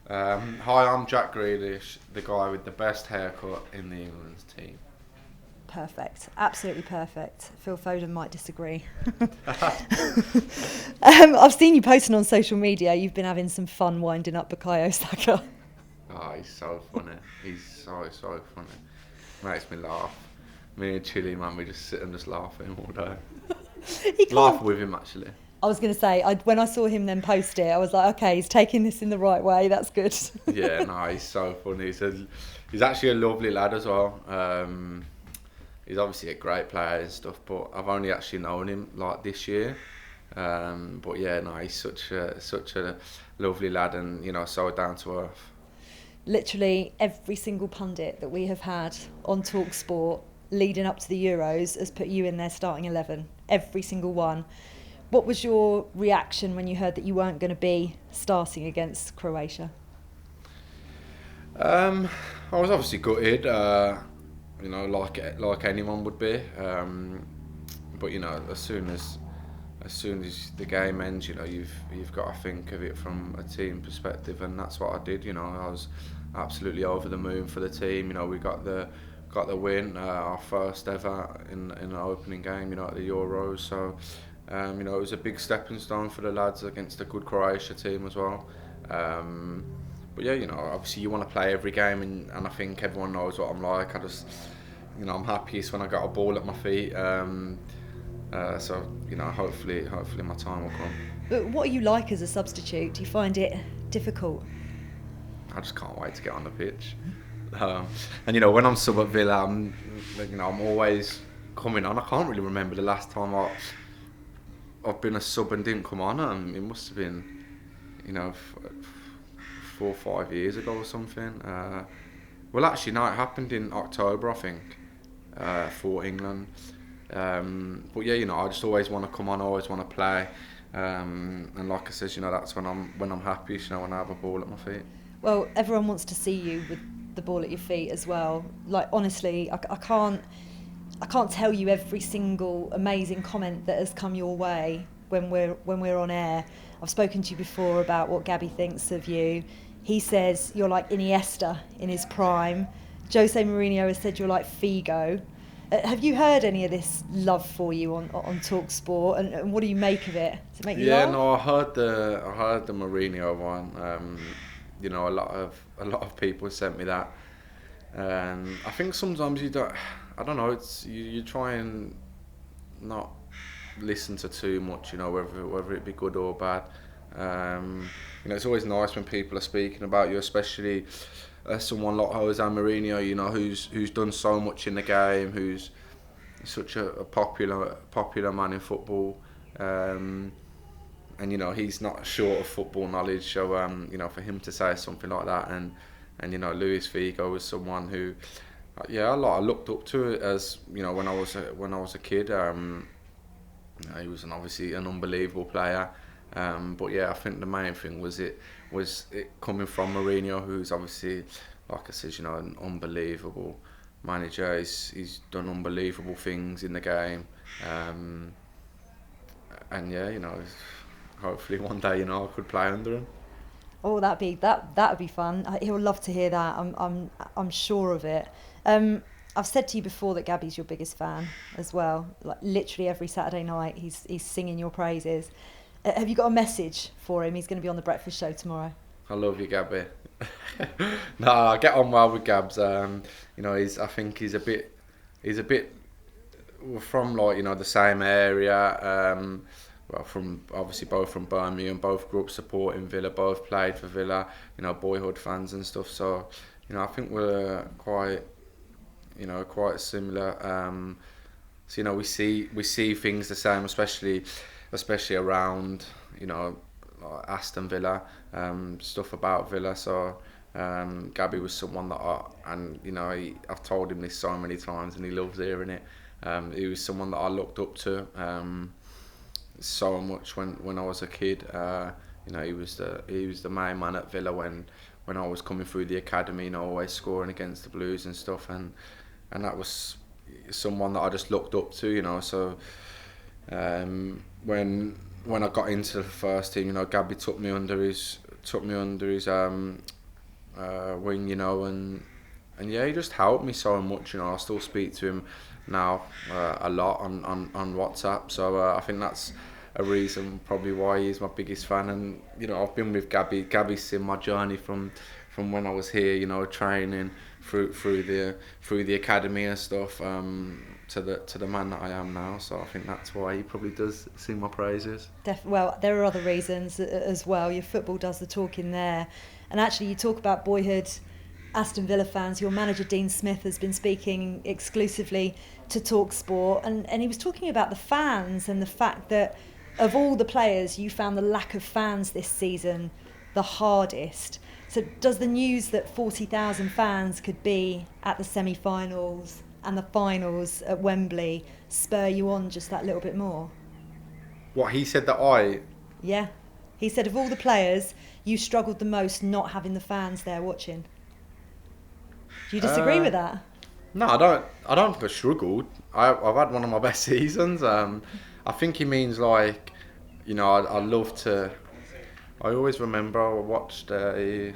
Hi, I'm Jack Grealish, the guy with the best haircut in the England's team. Perfect. Absolutely perfect. Phil Foden might disagree. I've seen you posting on social media. You've been having some fun winding up Bukayo Saka. Oh, he's so funny. He's so funny. Makes me laugh. Me and Chili, man, we just sit and just laugh at him all day. He Laugh can't. with him, actually. I was going to say, when I saw him then post it, I was like, okay, he's taking this in the right way. That's good. Yeah, no, he's so funny. He's actually a lovely lad as well. He's obviously a great player and stuff, but I've only actually known him like this year. But yeah, no, he's such a lovely lad, and so down to earth. Literally every single pundit that we have had on talkSPORT leading up to the Euros has put you in their starting 11. Every single one. What was your reaction when you heard that you weren't going to be starting against Croatia? I was obviously gutted, like anyone would be. But as soon as the game ends, you've got to think of it from a team perspective, and that's what I did. I was absolutely over the moon for the team. We got the win, our first ever in an opening game. At the Euros. So, it was a big stepping stone for the lads against a good Croatia team as well. But yeah, obviously you want to play every game, and I think everyone knows what I'm like. I'm happiest when I got a ball at my feet. So hopefully my time will come. But what are you like as a substitute? Do you find it difficult? I just can't wait to get on the pitch. And when I'm sub at Villa, I'm always coming on. I can't really remember the last time I've been a sub and didn't come on. It must have been, 4 or 5 years ago or something. Well, actually, no, it happened in October, I think, for England. But yeah, I just always want to come on, always want to play. And like I said, that's when I'm happiest. When I have a ball at my feet. Well, everyone wants to see you with the ball at your feet as well. Like, honestly, I can't tell you every single amazing comment that has come your way when we're on air. I've spoken to you before about what Gabby thinks of you. He says you're like Iniesta in his prime. Jose Mourinho has said you're like Figo. Have you heard any of this love for you on talkSPORT, and what do you make of it? Does it make you laugh? Yeah, no, I heard the Mourinho one. A lot of people sent me that. I think sometimes you don't. I don't know. It's you try and not listen to too much. Whether it be good or bad. It's always nice when people are speaking about you, especially someone like Jose Mourinho. Who's done so much in the game, who's such a popular man in football. And he's not short of football knowledge. So for him to say something like that, and Luis Figo was someone who, I looked up to, as when I was a kid. He was obviously an unbelievable player. But yeah, I think the main thing was it coming from Mourinho, who's obviously, like I said, an unbelievable manager. He's done unbelievable things in the game. And yeah, hopefully one day I could play under him. Oh, that'd be fun. He'll love to hear that. I'm sure of it. I've said to you before that Gabby's your biggest fan as well. Like, literally every Saturday night, he's singing your praises. Have you got a message for him? He's going to be on the breakfast show tomorrow. I love you, Gabby. No, I get on well with Gabs. I think he's a bit we're from the same area. From obviously both from Birmingham, both grew up supporting Villa, both played for Villa. Boyhood fans and stuff. So I think we're quite similar. So we see things the same, especially around like Aston Villa, stuff about Villa. So Gabby was someone that I've told him this so many times, and he loves hearing it. He was someone that I looked up to so much when I was a kid. He was the main man at Villa when I was coming through the academy, always scoring against the Blues and stuff, and that was someone that I just looked up to. So when I got into the first team, Gabby took me under his took me under his wing, you know, and yeah, he just helped me so much, you know. I still speak to him now a lot on WhatsApp, so I think that's a reason probably why he's my biggest fan. And you know, I've been with Gabby's seen my journey from when I was here, you know, training through the academy and stuff, to the man that I am now. So I think that's why he probably does sing my praises. Well, there are other reasons as well. Your football does the talking there. And actually, you talk about boyhood Aston Villa fans. Your manager, Dean Smith, has been speaking exclusively to talkSPORT. And he was talking about the fans and the fact that of all the players, you found the lack of fans this season the hardest. So does the news that 40,000 fans could be at the semi-finals and the finals at Wembley spur you on just that little bit more? What he said that I... Yeah. He said of all the players, you struggled the most not having the fans there watching. Do you disagree with that? No, I don't think I struggled. I've had one of my best seasons. I think he means like, you know, I love to... I always remember I watched an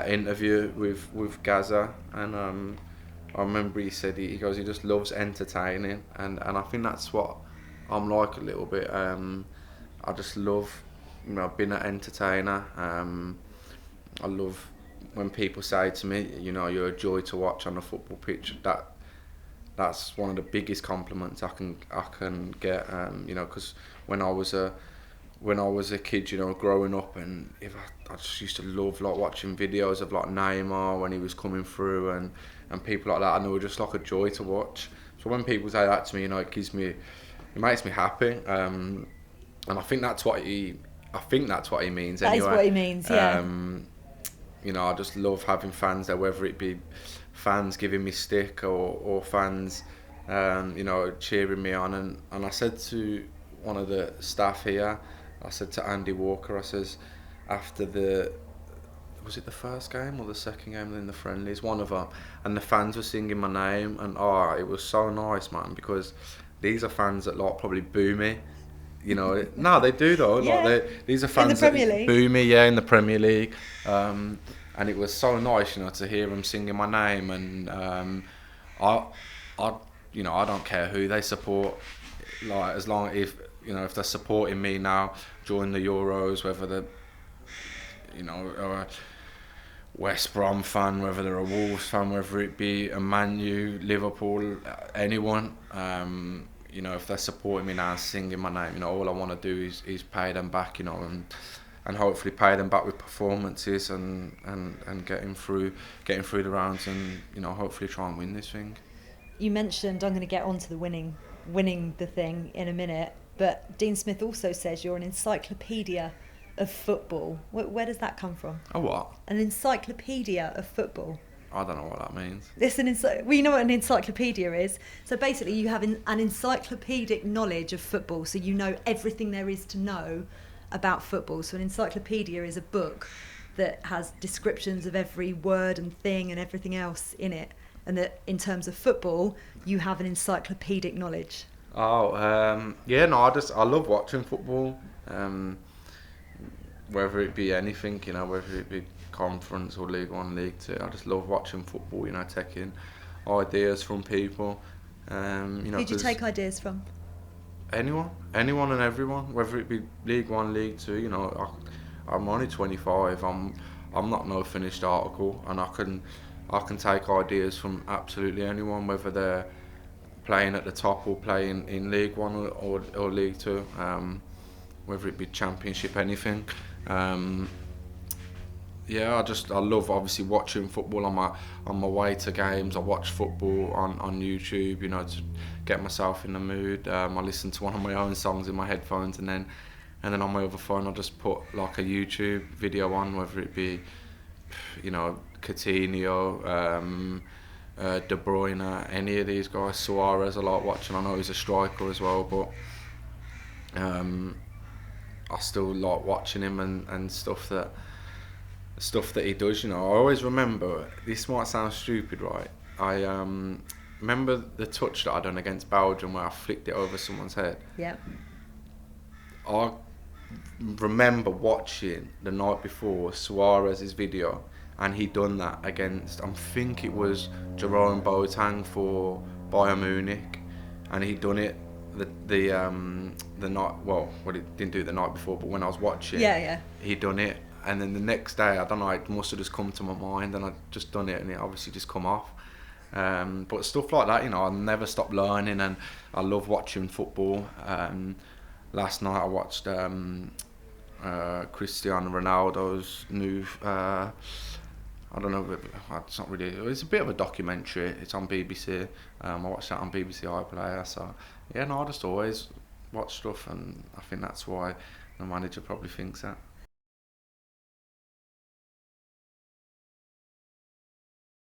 interview with Gaza, and I remember he said he goes, he just loves entertaining, and I think that's what I'm like a little bit. I just love, you know, being an entertainer. I love when people say to me, you know, you're a joy to watch on a football pitch. That's one of the biggest compliments I can get. You know, because when I was a kid, you know, growing up, and I just used to love like watching videos of like Neymar when he was coming through, and people like that, and they were just like a joy to watch. So when people say that to me, you know, it makes me happy. And I think that's what he means. That anyway. is what he means, yeah. You know, I just love having fans there, whether it be fans giving me stick or fans, you know, cheering me on. And I said to one of the staff here, I said to Andy Walker, I says, after was it the first game or the second game in the friendlies, one of them, and the fans were singing my name, and it was so nice, man, because these are fans that like probably boo me, you know. No, they do though. Yeah. Like these are fans in the that Premier League. boo me, yeah, in the Premier League, and it was so nice, you know, to hear them singing my name, and I you know, I don't care who they support, like as long if they're supporting me now during the Euros, whether they're, you know, a West Brom fan, whether they're a Wolves fan, whether it be a Man U, Liverpool, anyone, you know, if they're supporting me now, singing my name, you know, all I want to do is pay them back, you know, and hopefully pay them back with performances and getting through the rounds, and, you know, hopefully try and win this thing. You mentioned, I'm going to get onto the winning the thing in a minute, but Dean Smith also says you're an encyclopedia of football. Where does that come from? A what? An encyclopedia of football. I don't know what that means. We know what an encyclopedia is. So basically you have an encyclopedic knowledge of football, so you know everything there is to know about football. So an encyclopedia is a book that has descriptions of every word and thing and everything else in it. And that in terms of football, you have an encyclopedic knowledge. Yeah, no, I love watching football. Whether it be anything, you know, whether it be Conference or League 1, League 2, I just love watching football, you know, taking ideas from people. You know, who do you take ideas from? Anyone and everyone, whether it be League 1, League 2, you know, I'm only 25, I'm not no finished article, and I can take ideas from absolutely anyone, whether they're playing at the top or playing in League 1 or League 2, whether it be Championship, anything. Yeah, I love obviously watching football on my way to games. I watch football on YouTube, you know, to get myself in the mood. I listen to one of my own songs in my headphones, and then on my other phone I just put like a YouTube video on, whether it be, you know, Coutinho, De Bruyne, any of these guys. Suarez I like watching. I know he's a striker as well, but I still like watching him and stuff that he does, you know. I always remember, this might sound stupid, right? I remember the touch that I done against Belgium where I flicked it over someone's head. Yeah. remember watching the night before Suarez's video, and he done that against, I think it was Jerome Boateng for Bayern Munich, and he done it the night, well, he didn't do it the night before, but when I was watching, he done it, and then the next day, I don't know, it must have just come to my mind, and I just done it, and it obviously just come off. But stuff like that, you know, I never stop learning, and I love watching football. Last night I watched Cristiano Ronaldo's new, I don't know, it's not really, it's a bit of a documentary, it's on BBC. I watched that on BBC iPlayer, so yeah, no, I just always watch stuff, and I think that's why the manager probably thinks that.